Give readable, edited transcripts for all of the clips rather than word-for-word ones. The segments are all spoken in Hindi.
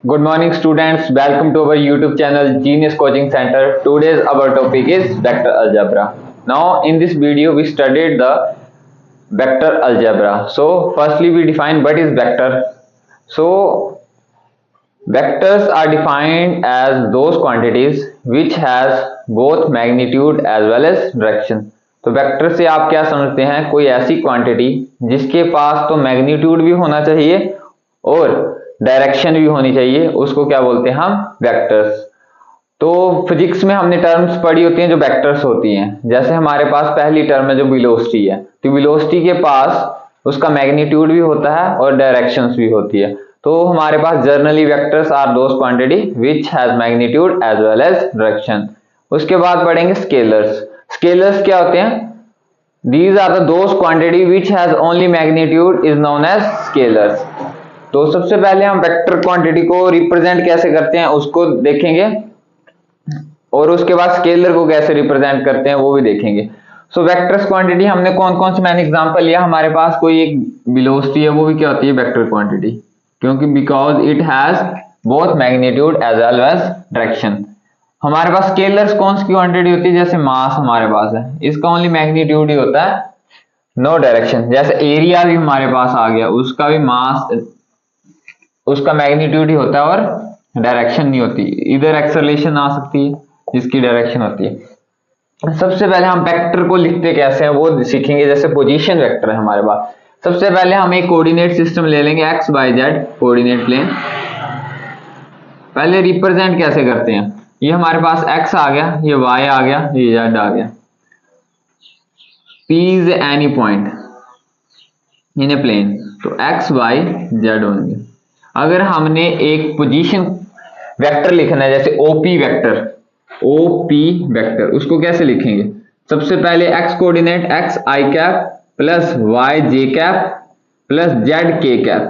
Good morning students, welcome to our YouTube channel Genius Coaching Center. Today's our topic is vector algebra. Now in this video we studied the vector algebra. So firstly we define what is vector. So vectors are defined as those quantities which has both magnitude as well as direction. तो वेक्टर से आप क्या समझते हैं? कोई ऐसी क्वांटिटी जिसके पास तो मैग्नीट्यूड भी होना चाहिए और डायरेक्शन भी होनी चाहिए, उसको क्या बोलते हैं हम? वेक्टर्स। तो फिजिक्स में हमने टर्म्स पढ़ी होती हैं जो वेक्टर्स होती हैं। जैसे हमारे पास पहली टर्म है जो वेलोसिटी है, तो वेलोसिटी के पास उसका मैग्नीट्यूड भी होता है और डायरेक्शंस भी होती है। तो हमारे पास generally vectors are those quantity which has magnitude as well as direction. उसके बाद पढ़ेंगे स्केलर्स। स्केलर्स क्या होते हैं? These are the those quantity which has only magnitude is known as scalars। तो सबसे पहले हम वेक्टर क्वांटिटी को रिप्रेजेंट कैसे करते हैं उसको देखेंगे और उसके बाद स्केलर को कैसे रिप्रेजेंट करते हैं वो भी देखेंगे। सो वेक्टर्स क्वांटिटी हमने कौन कौन से मैंने एग्जांपल लिया। हमारे पास कोई एक वेलोसिटी है, वो भी क्या होती है? वेक्टर क्वांटिटी, क्योंकि because it has both magnitude as well as direction. हमारे पास स्केलर्स कौन सी क्वांटिटी होती है? जैसे मास हमारे पास है, इसका ओनली मैग्नीट्यूड ही होता है, नो डायरेक्शन। जैसे एरिया भी हमारे पास आ गया, उसका भी मास, उसका मैग्नीट्यूड ही होता है और डायरेक्शन नहीं होती। इधर एक्सेलरेशन आ सकती है जिसकी डायरेक्शन होती है। सबसे पहले हम वेक्टर को लिखते कैसे हैं वो सीखेंगे। जैसे पोजीशन वेक्टर है हमारे पास, सबसे पहले हम एक कोऑर्डिनेट सिस्टम ले लेंगे, x y z coordinate plane. पहले रिप्रेजेंट कैसे करते हैं? ये हमारे पास x आ गया, ये y आ गया, ये z आ गया। P is any point in a plane, तो x y z होंगे। अगर हमने एक पोजीशन वेक्टर लिखना है, जैसे OP वेक्टर, OP वेक्टर, उसको कैसे लिखेंगे? सबसे पहले x coordinate x i cap plus y j cap plus z k cap.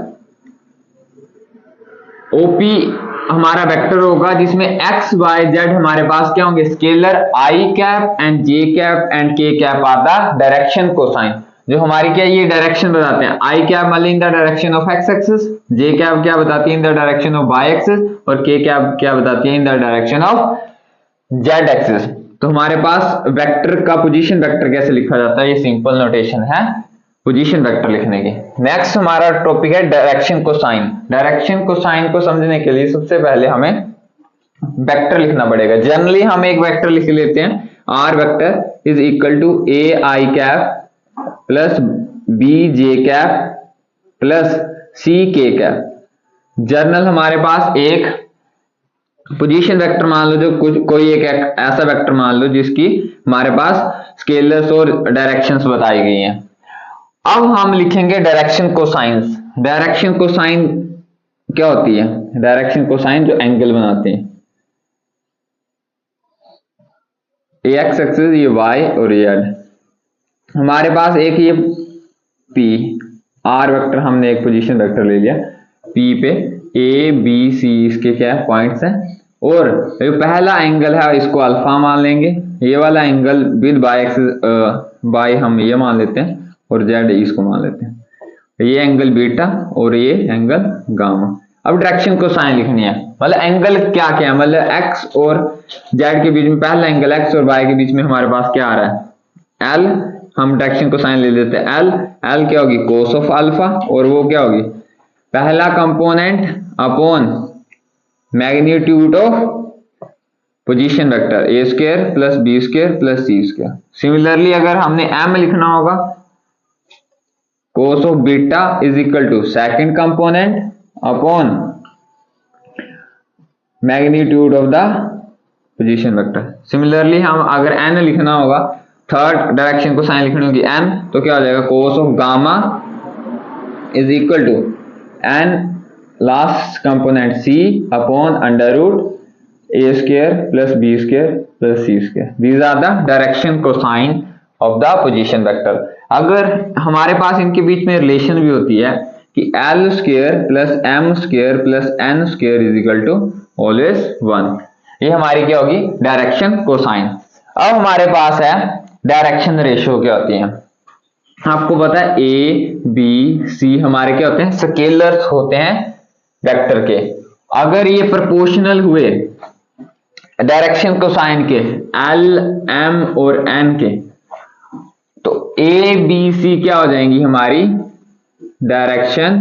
OP हमारा वेक्टर होगा जिसमें x y z हमारे पास क्या होंगे? Scalar i cap and j cap and k cap are the direction cosine. जो हमारी क्या ये डायरेक्शन बताते हैं। i कैप मान ली in the direction of x axis, j cap क्या बताती है? In the direction of y axis, और k कैप क्या बताती है? In the direction of z axis. तो हमारे पास वेक्टर का पोजीशन वेक्टर कैसे लिखा जाता है, ये सिंपल नोटेशन है पोजीशन वेक्टर लिखने की। नेक्स्ट हमारा टॉपिक है डायरेक्शन कोसाइन। डायरेक्शन कोसाइन को समझने के लिए सबसे पहले हमें वेक्टर लिखना पड़ेगा। जनरली हम एक वेक्टर लिख लेते हैं, R vector is equal to A I cap plus B J cap plus C K cap. Journal हमारे पास एक पोजीशन वेक्टर मान लो, जो कोई एक ऐसा वेक्टर मान लो जिसकी हमारे पास स्केलर्स और डायरेक्शंस बताई गई हैं। अब हम लिखेंगे डायरेक्शन कोसाइंस। डायरेक्शन कोसाइन क्या होती है? डायरेक्शन कोसाइन जो एंगल बनाते हैं, ये एक्स एक्सिस, ये वाई और ये जेड। हमारे पास एक ये पी आर वेक्टर, हमने एक पोजीशन वेक्टर ले लिया, पी पे ए बी सी इसके क्या पॉइंट्स हैं, और ये पहला एंगल है इसको अल्फा मान लेंगे, ये वाला angle with by axis by हम ये मान लेते हैं और जेड इसको मान लेते हैं। ये एंगल बीटा और ये एंगल गामा। अब डायरेक्शन कोसाइन लिखनी है, मतलब एंगल क्या क्या है, मतलब एक्स और जेड के बीच में पहला एंगल, एक्स और वाई के बीच में हमारे पास क्या आ रहा है? एल। हम डायरेक्शन कोसाइन ले लेते हैं एल। एल क्या होगी? कोस ऑफ अल्फा, और वो क्या होगी? पहला component upon magnitude of position vector, a square plus B square plus c square. Similarly अगर हमने एम लिखना होगा, cos of beta is equal to second component upon magnitude of the position vector। Similarly हम अगर n लिखना होगा, थर्ड डायरेक्शन को साइन लिखनी होगी n, तो क्या हो जाएगा? cos of gamma is equal to n last component c upon under root a square plus b square plus c square। These are the direction cosine of the position vector। अगर हमारे पास इनके बीच में रिलेशन भी होती है कि l square plus m square plus n square is equal to always 1, ये हमारी क्या होगी? Direction cosine. अब हमारे पास है डायरेक्शन रेशियो क्या होती है। आपको पता है ए बी सी हमारे क्या होते हैं? स्केलर्स होते हैं वेक्टर के, अगर ये प्रोपोर्शनल हुए डायरेक्शन कोसाइन के एल एम और एन के, तो ए बी सी क्या हो जाएंगी हमारी डायरेक्शन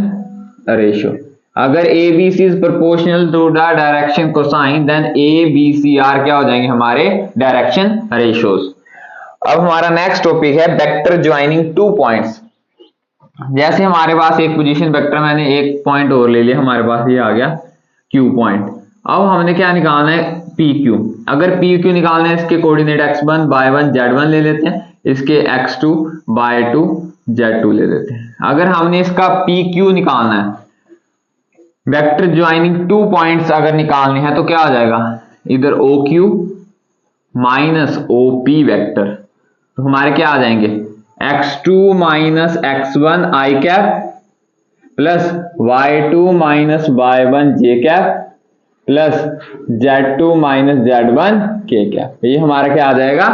रेशियो। अगर a b c is proportional to the direction cosine then a b c are क्या हो जाएंगे हमारे डायरेक्शन रेशियोज। अब हमारा नेक्स्ट टॉपिक है वेक्टर ज्वाइनिंग टू पॉइंट्स। जैसे हमारे पास एक पोजीशन वेक्टर, मैंने एक पॉइंट और ले लिया, हमारे पास ये आ गया क्यू पॉइंट। अब हमने क्या निकालना है पी क्यू। अगर पी क्यू निकालना है इसके कोऑर्डिनेट x1 y1 z1 ले लेते हैं, इसके x2 y2 z2 ले लेते हैं। अगर हमने इसका पी क्यू निकालना है, वेक्टर ज्वाइनिंग टू पॉइंट्स अगर निकालनी है, तो क्या आ जाएगा इधर O Q minus O P vector, तो हमारे क्या आ जाएंगे x2 minus x1 I cap plus y2 minus y1 J cap plus z2 minus z1 K cap. ये हमारा क्या आ जाएगा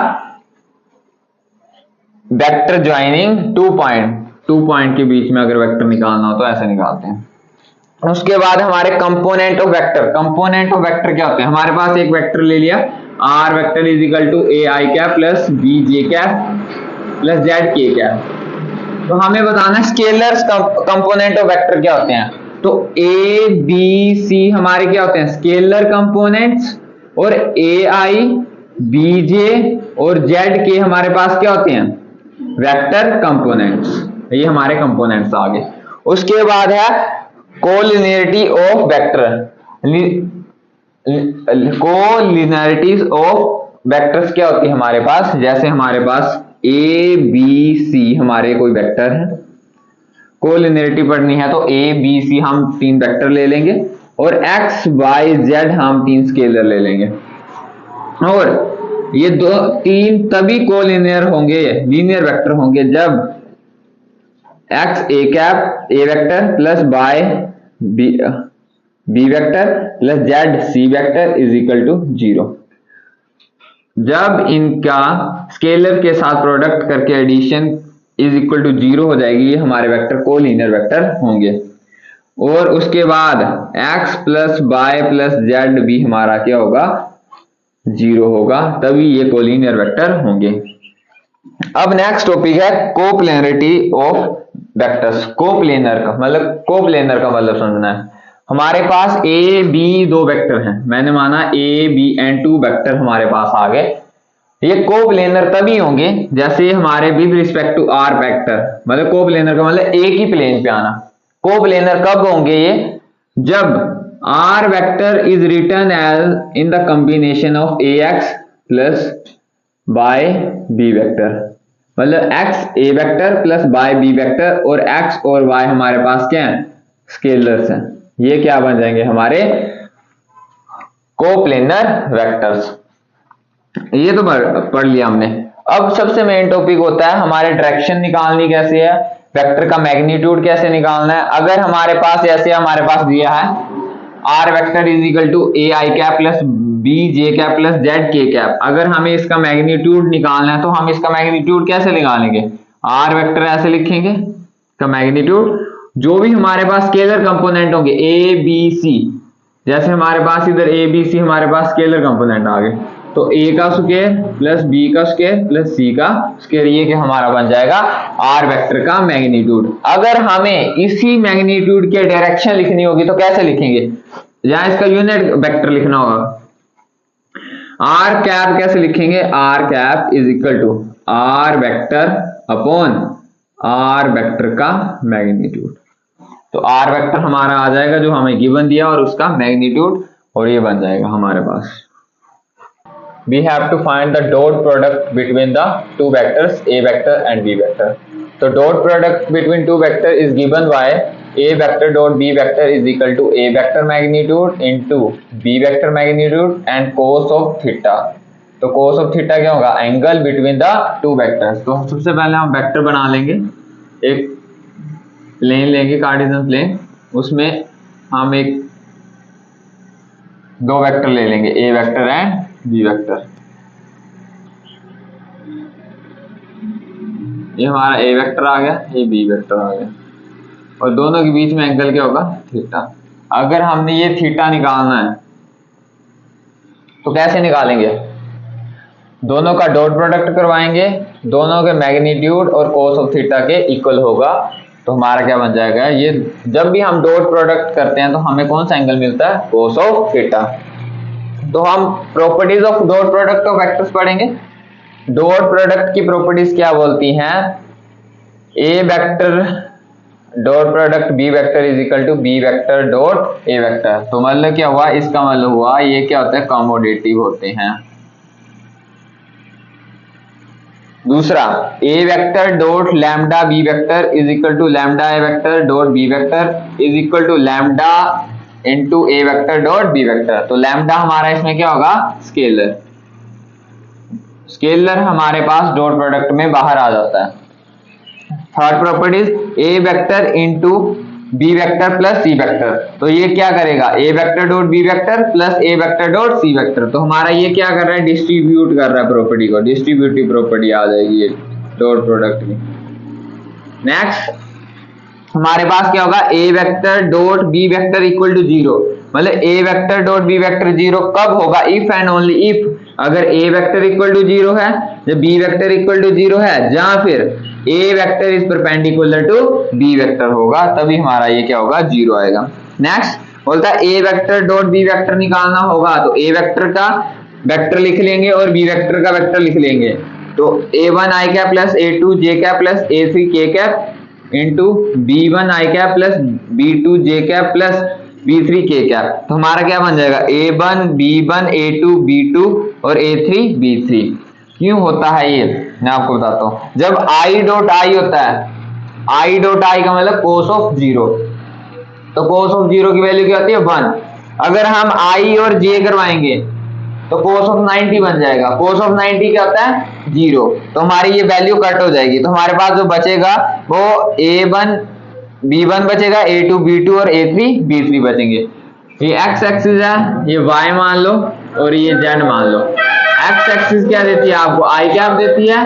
वेक्टर ज्वाइनिंग टू पॉइंट के बीच में अगर वेक्टर निकालना हो तो ऐसे निकालते हैं। उसके बाद हमारे कंपोनेंट ऑफ वेक्टर क्या होते हैं। हमारे पास एक वेक्टर ले लिया r vector is equal to a i cap plus b j cap plus z k cap. तो हमें बताना स्केलर्स कंपोनेंट ऑफ वेक्टर क्या होते हैं। तो a b c हमारे क्या होते हैं स्केलर कंपोनेंट्स, और a i b j और z के हमारे पास क्या होते हैं वेक्टर कंपोनेंट्स। ये हमारे कंपोनेंट्स आ गए। उसके बाद है collinearity of vector. Collinearities of vectors क्या होती है हमारे पास। जैसे हमारे पास ए बी सी हमारे कोई वेक्टर है, कोलिनियरिटी पढ़नी है तो ए बी सी हम तीन वेक्टर ले लेंगे, और एक्स वाई जेड हम तीन स्केलर ले लेंगे। और ये तीन तभी कोलिनियर होंगे, लीनियर वेक्टर होंगे, जब x a cap a vector plus y b vector plus z c vector is equal to 0। जब इनका स्केलर के साथ प्रोडक्ट करके एडिशन इज इक्वल टू 0 हो जाएगी, ये हमारे वेक्टर कोलिनियर वेक्टर होंगे। और उसके बाद x plus y plus z भी हमारा क्या होगा 0 होगा, तभी ये कोलिनियर वेक्टर होंगे। अब नेक्स्ट टॉपिक है कोप्लेनरिटी ऑफ वेक्टर्स। कोप्लेनर का मतलब समझना है। हमारे पास ए बी दो वेक्टर हैं, मैंने माना a b and two vector हमारे पास आ गए। ये कोप्लेनर तभी होंगे जैसे हमारे with respect to r vector, मतलब कोप्लेनर का मतलब एक ही प्लेन पे आना। कोप्लेनर कब होंगे ये, जब R vector is written as in the combination of A X plus by B vector, मतलब X A vector plus by B vector, और एक्स और वाई हमारे पास क्या है स्केलर्स हैं। ये क्या बन जाएंगे हमारे कोप्लेनर वेक्टर्स। ये तो पढ़ लिया हमने। अब सबसे मेन टॉपिक होता है हमारे डायरेक्शन निकालनी कैसे है, वेक्टर का मैग्नीट्यूड कैसे निकालना है। अगर हमारे पास ऐसे हमारे पास दिया है r vector is equal to A I cap plus B J cap plus z k cap, अगर हमें इसका मैग्नीट्यूड निकालना है तो हम इसका मैग्नीट्यूड कैसे निकालेंगे, आर वेक्टर ऐसे लिखेंगे का मैग्नीट्यूड, जो भी हमारे पास स्केलर कंपोनेंट होंगे ए बी सी, जैसे हमारे पास इधर ए बी सी हमारे पास स्केलर कंपोनेंट आ गए, तो ए का स्क्वायर प्लस बी का स्क्वायर प्लस सी का स्क्वायर, ये कि हमारा बन जाएगा आर वेक्टर का मैग्नीट्यूड। अगर हमें इसी मैग्नीट्यूड के डायरेक्शन लिखनी होगी तो कैसे लिखेंगे, जहां इसका यूनिट वेक्टर लिखना होगा, आर कैप कैसे लिखेंगे, r cap is equal to r vector upon r vector का मैग्नीट्यूड। तो आर वेक्टर हमारा आ जाएगा जो हमें गिवन दिया और उसका मैग्नीट्यूड, और ये बन जाएगा हमारे पास। We have to find the dot product between the two vectors a vector and b vector. So dot product between two vector is given by a vector dot b vector is equal to a vector magnitude into b vector magnitude and cos of theta. तो cos of theta क्या होगा, angle between the to vectors. तो सबसे पहले हम वेक्टर बना लेंगे, एक प्लेन लेंगे कार्टेशियन प्लेन, उसमें हम एक दो वेक्टर ले लेंगे ए वेक्टर एंड बी वेक्टर। ये हमारा ए वेक्टर आ गया, ये बी वेक्टर आ गया, और दोनों के बीच में एंगल क्या होगा थीटा। अगर हमने ये थीटा निकालना है तो कैसे निकालेंगे? दोनों का डॉट प्रोडक्ट करवाएंगे, दोनों के मैग्नीट्यूड और कोस ऑफ थीटा के इक्वल होगा, तो हमारा क्या बन जाएगा? ये जब भी हम डॉट प्रोडक्ट करते हैं तो हमें कौन सा एंगल मिलता है? Cos of theta. तो हम properties of dot product of vectors पढ़ेंगे। डॉट प्रोडक्ट की प्रॉपर्टीज क्या बोलती हैं? ए vector dot product B vector is equal to B vector dot A vector. तो मतलब क्या हुआ? इसका मतलब हुआ ये क्या होता है? कमोडेटिव होते हैं। दूसरा, A vector dot lambda B vector is equal to lambda A vector dot B vector is equal to lambda into A vector dot B vector. तो लैम्डा हमारा इसमें क्या होगा? स्केलर। स्केलर हमारे पास डॉट प्रोडक्ट में बाहर आ जाता है। Third properties, A vector into B vector plus C vector. तो ये क्या करेगा? A vector dot B vector plus A vector dot C vector. तो हमारा ये क्या कर रहा है? डिस्ट्रीब्यूट कर रहा है प्रॉपर्टी को, डिस्ट्रीब्यूटिव प्रॉपर्टी आ जाएगी ये डॉट प्रोडक्ट की। नेक्स्ट हमारे पास क्या होगा? ए vector dot B vector equal to 0। मतलब A vector dot B vector 0 कब होगा? इफ एंड ओनली इफ, अगर ए वेक्टर इक्वल टू 0 है, जब बी वेक्टर इक्वल टू 0 है, या फिर A vector is perpendicular to B vector होगा, तभी हमारा ये क्या होगा? 0 आएगा। नेक्स्ट बोलता है A vector dot B vector निकालना होगा, तो ए वेक्टर का वेक्टर लिख लेंगे और बी वेक्टर का वेक्टर लिख लेंगे। तो a1 i cap plus a2 j cap plus a3 k cap into b1 i cap plus b2 j cap plus b3 k cap. तो हमारा क्या बन जाएगा? a1 b1 a2 b2 और a3 b3। क्यों होता है ये मैं आपको बताता हूं। जब i डॉट i होता है, i डॉट i का मतलब कोस ऑफ 0, तो कोस ऑफ 0 की वैल्यू क्या होती है? 1। अगर हम i और j करवाएंगे तो कोस ऑफ 90 बन जाएगा। कोस ऑफ 90 क्या होता है? 0। तो हमारी ये वैल्यू कट हो जाएगी। तो हमारे पास जो बचेगा वो a1 b1 बचेगा, a2 b2 और a3 b3 बचेंगे। ये x एक्सिस है, ये y मान लो और ये z मान लो। x एक्सिस क्या देती है आपको? i कैप देती है,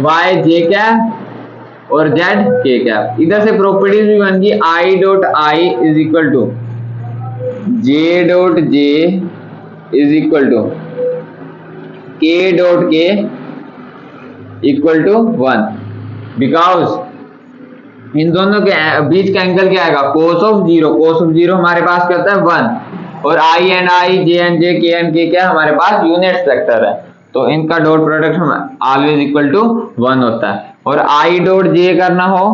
y j कैप और z k कैप। इधर से प्रॉपर्टीज भी बन गई, i dot i is equal to j dot j is equal to k dot k equal to 1, because इन दोनों के बीच का एंगल क्या आएगा? Cos of 0। कोस ऑफ 0 हमारे पास क्या होता है? 1। और i and i, j and j, k and k क्या हमारे पास? यूनिट वेक्टर है। तो इनका डॉट प्रोडक्ट हम ऑलवेज इक्वल टू 1 होता है। और i डॉट j करना हो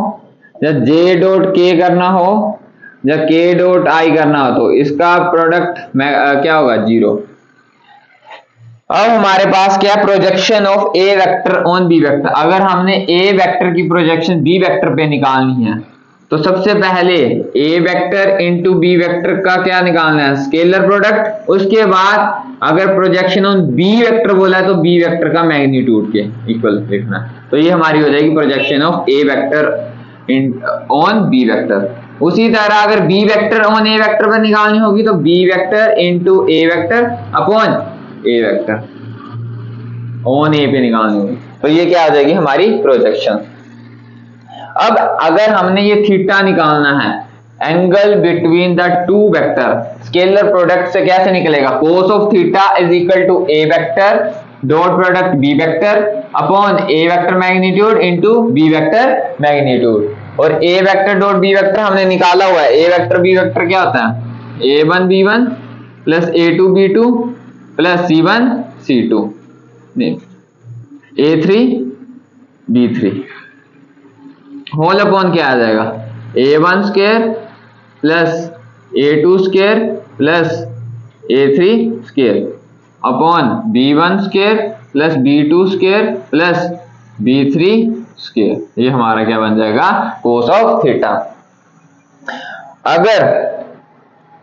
या j डॉट k करना हो या k डॉट i करना हो, तो इसका प्रोडक्ट क्या होगा? 0। अब हमारे पास क्या? Projection of A vector on B vector. अगर हमने ए वेक्टर की प्रोजेक्शन बी वेक्टर पे निकालनी है तो सबसे पहले ए वेक्टर इंटू बी वेक्टर का क्या निकालना है? Scalar product. उसके बाद अगर प्रोजेक्शन ऑन बी वेक्टर बोला है तो बी वेक्टर का मैग्नीट्यूड के इक्वल लिखना। तो ये हमारी हो जाएगी projection of A vector on B vector. उसी तरह अगर B vector on A vector पर निकालनी होगी तो B vector into A vector upon A vector on A पे निकालनी होगी। तो ये क्या आ जाएगी? हमारी प्रोजेक्शन। अब अगर हमने ये थीटा निकालना है, angle between the two vector, scalar product से कैसे निकलेगा? Cos of theta is equal to A vector dot product B vector upon A vector magnitude into b vector magnitude. और a vector dot B vector हमने निकाला हुआ है। ए वेक्टर बी वेक्टर क्या होता है? a1 b1 plus a2 b2 plus c1 c2 a3 b3 whole upon क्या आ जाएगा? a1 square plus a2 square plus a3 square upon b1 square plus b2 square plus b3 square. ये हमारा क्या बन जाएगा? Cos of theta. अगर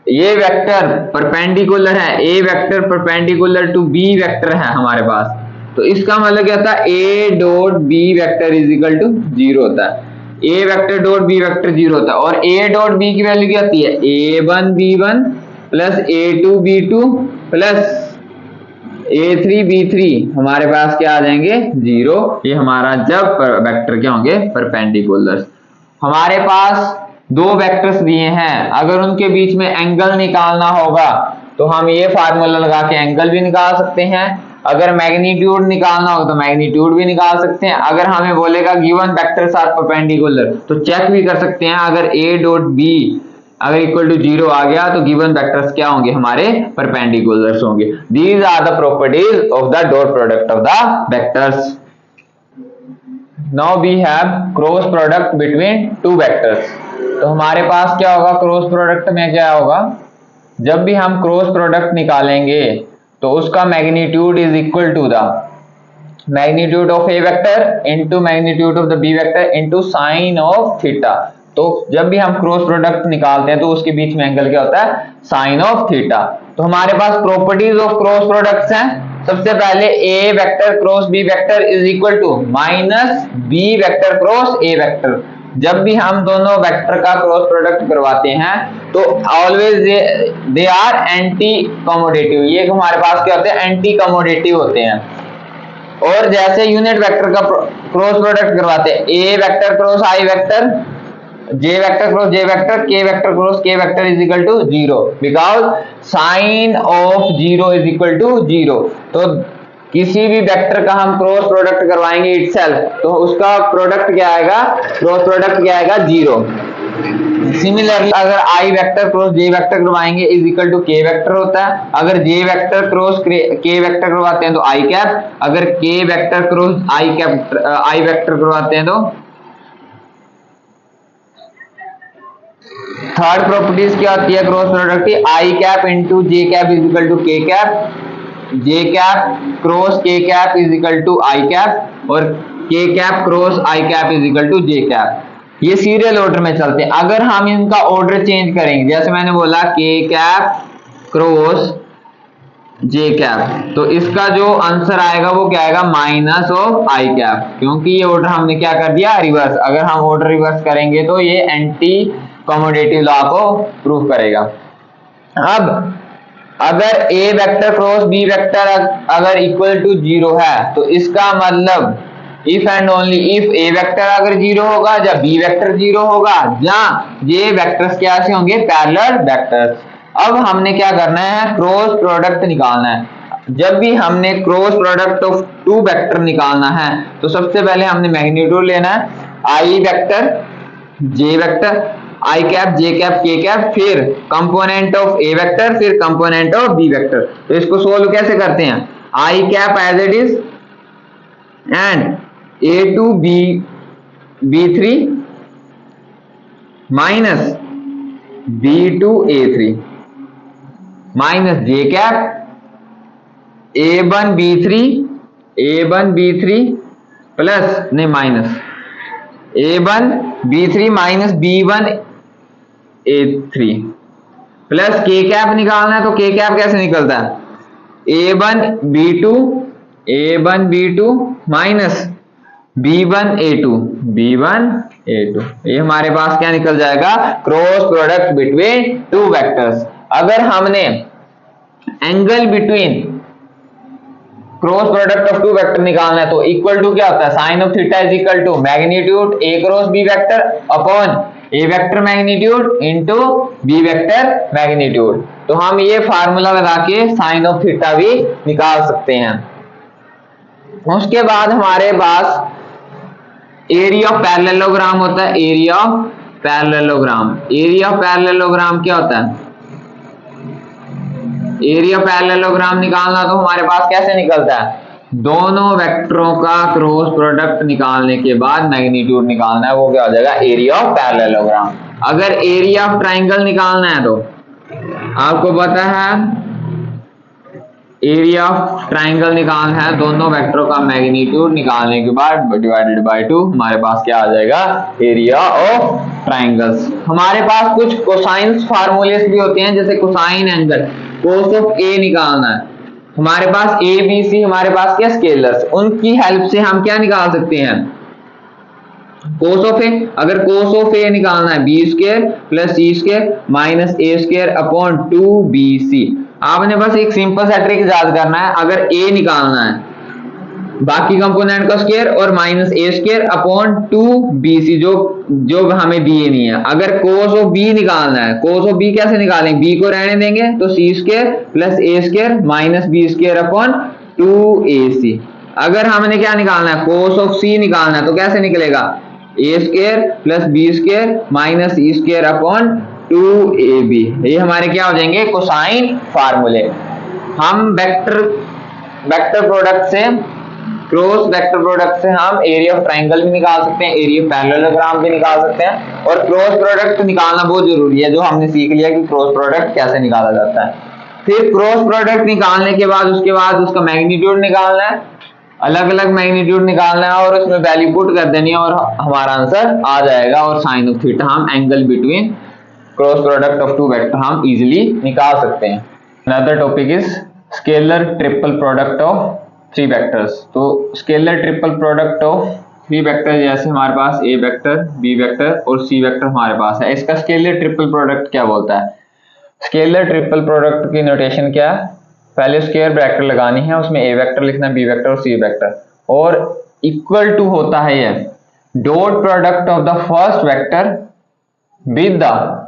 ये वेक्टर परपेंडिकुलर है, A vector perpendicular to B vector है हमारे पास, तो इसका मतलब क्या होता है? A dot B vector is equal to 0 होता है। A vector dot B vector 0 होता है। और ए डॉट बी की वैल्यू क्या होती है? a1 b1 plus a2 b2 plus a3 b3 हमारे पास क्या आ जाएंगे? 0। ये हमारा जब वेक्टर क्या होंगे? परपेंडिकुलर। हमारे पास दो वेक्टर्स दिए हैं, अगर उनके बीच में एंगल निकालना होगा तो हम ये फार्मूला लगा के एंगल भी निकाल सकते हैं। अगर मैग्नीट्यूड निकालना होगा तो मैग्नीट्यूड भी निकाल सकते हैं। अगर हमें बोलेगा गिवन वेक्टर्स आर परपेंडिकुलर तो चेक भी कर सकते हैं, अगर a डॉट b अगर इक्वल टू 0 आ गया तो गिवन वेक्टर्स क्या होंगे, हमारे परपेंडिकुलर्स होंगे। These are the properties of the dot product of the vectors. Now we have cross product between two vectors. तो हमारे पास क्या होगा, क्रॉस प्रोडक्ट में क्या होगा, जब भी हम क्रॉस प्रोडक्ट निकालेंगे तो उसका magnitude is equal to the magnitude of A vector into magnitude of the b vector into sine of theta. तो जब भी हम क्रॉस प्रोडक्ट निकालते हैं तो उसके बीच में एंगल क्या होता है, साइन ऑफ थीटा। तो हमारे पास प्रॉपर्टीज ऑफ क्रॉस प्रोडक्ट्स हैं। सबसे पहले ए vector cross B vector is equal to minus B vector cross A vector. जब भी हम दोनों वेक्टर का क्रॉस प्रोडक्ट करवाते हैं तो ऑलवेज दे आर एंटी कमोडेटिव। ये हमारे पास क्या होते हैं, एंटी कमोडेटिव होते हैं। और जैसे यूनिट वेक्टर का क्रॉस प्रोडक्ट करवाते हैं, ए vector cross i vector, j vector cross j vector, k vector cross k vector is equal to 0 because sine of 0 is equal to 0। तो किसी भी वेक्टर का हम क्रॉस प्रोडक्ट करवाएंगे इटसेल्फ तो उसका प्रोडक्ट क्या आएगा, क्रॉस प्रोडक्ट क्या आएगा, 0। सिमिलरली अगर आई वेक्टर क्रॉस जे वेक्टर करवाएंगे इज इक्वल टू के वेक्टर होता है। अगर जे वेक्टर क्रॉस के वेक्टर करवाते हैं तो आई कैप, अगर के वेक्टर क्रॉस आई वेक्टर करवाते हैं तो थर्ड प्रॉपर्टीज क्या होती है क्रॉस प्रोडक्ट की, I cap into J cap is equal to K cap, J cap cross K cap is equal to I cap और K cap cross I cap is equal to J cap. ये सीरियल ऑर्डर में चलते हैं। अगर हम इनका ऑर्डर चेंज करेंगे, जैसे मैंने बोला के कैप क्रॉस जे कैप, तो इसका जो आंसर आएगा वो क्या आएगा, माइनस ऑफ आई कैप, क्योंकि ये ऑर्डर हमने क्या कर दिया, रिवर्स। अगर हम ऑर्डर रिवर्स करेंगे तो ये एंटी कमोडेटिव लॉ को प्रूव करेगा। अब अगर ए वेक्टर क्रॉस बी वेक्टर अगर इक्वल टू 0 है तो इसका मतलब if and only if A vector अगर 0 होगा या बी वेक्टर 0 होगा या ये वेक्टर्स क्या से होंगे, पैरेलल वेक्टर्स। अब हमने क्या करना है, क्रॉस प्रोडक्ट निकालना है। जब भी हमने cross product of two vector निकालना है तो सबसे पहले हमने मैग्नीट्यूड लेना है, आई वेक्टर जे वेक्टर, आई कैप जे कैप के कैप, फिर कंपोनेंट ऑफ ए वेक्टर, फिर कंपोनेंट ऑफ बी वेक्टर। तो इसको सोल्व कैसे करते हैं, आई cap as it is and A to B3 minus B to A3 minus J cap A1 B3 plus नहीं minus a1 b3 minus b1 a3 plus के कैप निकालना है। तो के कैप कैसे निकलता है, a1 b2 minus b1 a2। ये हमारे पास क्या निकल जाएगा, cross product between two vectors. अगर हमने angle between cross product of two vector निकालना है तो इक्वल टू क्या होता है, sine of theta is equal to magnitude a cross B vector upon A vector magnitude into B vector magnitude. तो हम ये फार्मूला लगा के साइन ऑफ थीटा भी निकाल सकते हैं। उसके बाद हमारे पास एरिया ऑफ पैरेललोग्राम होता है, area of parallelogram. Area of parallelogram क्या होता है, एरिया पैरेललोग्राम निकालना तो हमारे पास कैसे निकलता है, दोनों वेक्टरों का क्रॉस प्रोडक्ट निकालने के बाद मैग्नीट्यूड निकालना है, वो क्या हो जाएगा, एरिया ऑफ पैरेललोग्राम। अगर एरिया ऑफ ट्राइंगल निकालना है तो आपको पता है एरिया ऑफ ट्राइंगल निकालना है, दोनों वेक्टरों का मैग्नीट्यूड निकालने के बाद डिवाइडेड बाय 2 हमारे पास क्या आ जाएगा, एरिया ऑफ ट्राइंगल्स। हमारे पास कुछ कोसाइंस फार्मूलेस भी होते हैं, जैसे कोसाइन एंगल, कोस ऑफ ए निकालना है हमारे पास, ए बी सी हमारे पास क्या स्केलर्स, उनकी हेल्प से हम क्या निकाल सकते हैं, कोस ऑफ ए। अगर कोस ऑफ ए निकालना है B square plus c square minus ए स्क्वायर अपॉन 2bc। आपने बस एक सिंपल सा ट्रिक याद करना है, अगर ए निकालना है बाकी कंपोनेंट का स्क्वायर और माइनस ए स्क्वायर अपॉन 2bc जो हमें बी नहीं है। अगर कोस ऑफ बी निकालना है, कोस ऑफ बी कैसे निकालेंगे, बी को रहने देंगे तो C square plus A square minus B square upon 2ac। अगर हमने क्या निकालना है, कोस ऑफ सी निकालना है तो कैसे निकलेगा, A square plus B square minus E square upon 2ab। ये हमारे क्या हो जाएंगे, कोसाइन फार्मूले। हम वेक्टर प्रोडक्ट से, क्रॉस वेक्टर प्रोडक्ट से हम एरिया ऑफ ट्राइंगल भी निकाल सकते हैं, एरिया ऑफ पैरेललोग्राम भी निकाल सकते हैं, और क्रॉस प्रोडक्ट निकालना बहुत जरूरी है, जो हमने सीख लिया कि क्रॉस प्रोडक्ट कैसे निकाला जाता है। फिर क्रॉस प्रोडक्ट निकालने के बाद उसके बाद उसका मैग्नीट्यूड निकालना है, अलग अलग मैग्नीट्यूड निकालना है और उसमें वैल्यू पुट कर देनी है और हमारा आंसर आ जाएगा। और साइन ऑफ थीटा हम angle between cross product of two vector हम इजीली निकाल सकते हैं। Another topic is scalar triple product of three vectors. तो scalar triple product of three vector, जैसे हमारे पास ए वेक्टर, बी वेक्टर और सी वेक्टर हमारे पास है, इसका स्केलर ट्रिपल प्रोडक्ट क्या बोलता है। स्केलर ट्रिपल प्रोडक्ट की नोटेशन क्या है, पहले स्क्वायर ब्रैकेट लगानी है, उसमें ए वेक्टर लिखना है, बी वेक्टर और सी वेक्टर, और इक्वल टू होता है ये dot product of the first vector with the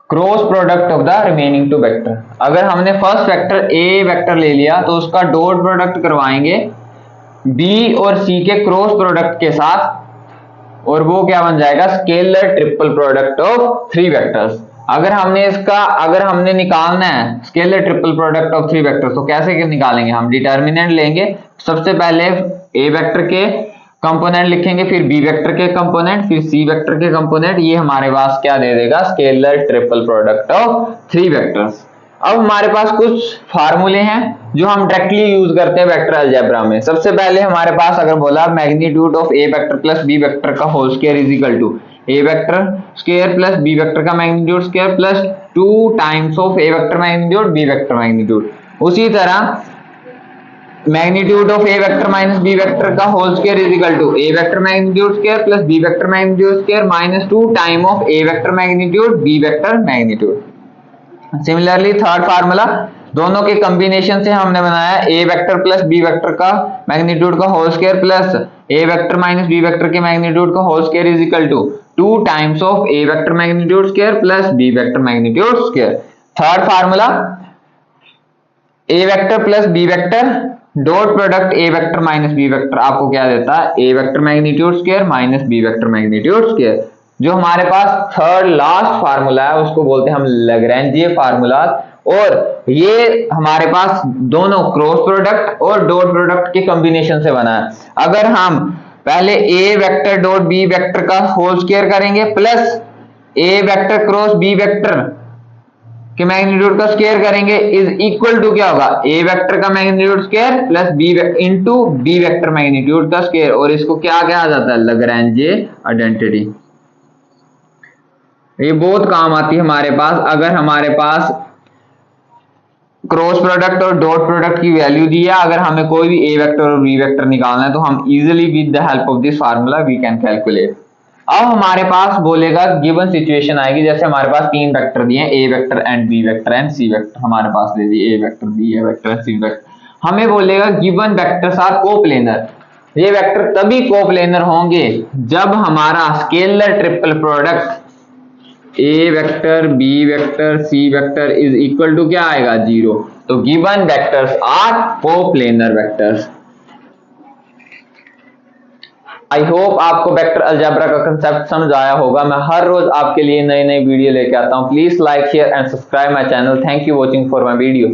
cross product of the remaining to vector. अगर हमने फर्स्ट वेक्टर ए वेक्टर ले लिया तो उसका डॉट प्रोडक्ट करवाएंगे बी और सी के क्रॉस प्रोडक्ट के साथ, और वो क्या बन जाएगा, scalar triple product of three vectors. अगर हमने निकालना है scalar triple product of three vectors तो कैसे निकालेंगे, हम डिटर्मिनेंट लेंगे, सबसे पहले ए वेक्टर के कंपोनेंट लिखेंगे, फिर बी वेक्टर के कंपोनेंट, फिर सी वेक्टर के कंपोनेंट, ये हमारे पास क्या दे देगा, scalar triple product of three vectors. अब हमारे पास कुछ फार्मूले हैं जो हम डायरेक्टली यूज करते हैं वेक्टर अलजेब्रा में। सबसे पहले हमारे पास अगर बोला magnitude of A vector plus B vector का whole square is equal to A vector square plus B vector का magnitude square plus 2 times of A vector magnitude B vector magnitude. उसी तरह magnitude of A vector minus B vector का whole square is equal to A vector magnitude square plus B vector magnitude square minus 2 time of A vector magnitude B vector magnitude. Similarly third formula, दोनों के कॉम्बिनेशन से हमने बनाया A vector plus B vector का मैग्नीट्यूड का होल स्क्वायर प्लस ए वेक्टर माइनस बी वेक्टर के मैग्नीट्यूड का whole square is equal to 2 times of A vector magnitude square plus B vector magnitude square. Third formula, A vector plus B vector dot product A vector minus B vector आपको क्या देता है, A vector magnitude square minus B vector magnitude square. जो हमारे पास थर्ड लास्ट फार्मूला है उसको बोलते हैं हम लैग्रेंजियन फार्मूला, और ये हमारे पास दोनों क्रॉस प्रोडक्ट और डॉट प्रोडक्ट के कॉम्बिनेशन से बना है। अगर हम पहले ए वेक्टर डॉट बी वेक्टर का होल स्क्वायर करेंगे प्लस ए वेक्टर क्रॉस बी वेक्टर के मैग्नीट्यूड का स्क्वायर करेंगे इज इक्वल टू क्या होगा, ए वेक्टर का magnitude square plus b into b vector magnitude का स्क्वायर, और इसको क्या कहा जाता है, लैग्रेंजियन आइडेंटिटी। ये बहुत काम आती है हमारे पास अगर हमारे पास क्रॉस प्रोडक्ट और डॉट प्रोडक्ट की वैल्यू दी है, अगर हमें कोई भी ए वेक्टर और बी वेक्टर निकालना है तो हम easily with the help of this formula we can calculate. अब हमारे पास बोलेगा गिवन सिचुएशन आएगी, जैसे हमारे पास तीन वेक्टर दिए हैं, ए vector and B vector and C vector हमारे पास दे दिए, A vector B A vector and C vector. हमें बोलेगा गिवन वेक्टर्स आर कोप्लेनर। ये वेक्टर तभी कोप्लेनर होंगे जब हमारा scalar triple product A vector B vector C vector is equal to क्या आएगा, 0। तो given vectors are coplanar vectors. I hope आपको वेक्टर अलजेब्रा का कंसेप्ट समझ आया होगा। मैं हर रोज आपके लिए नई नई वीडियो लेके आता हूं। Please like share and subscribe my channel. Thank you watching for my video.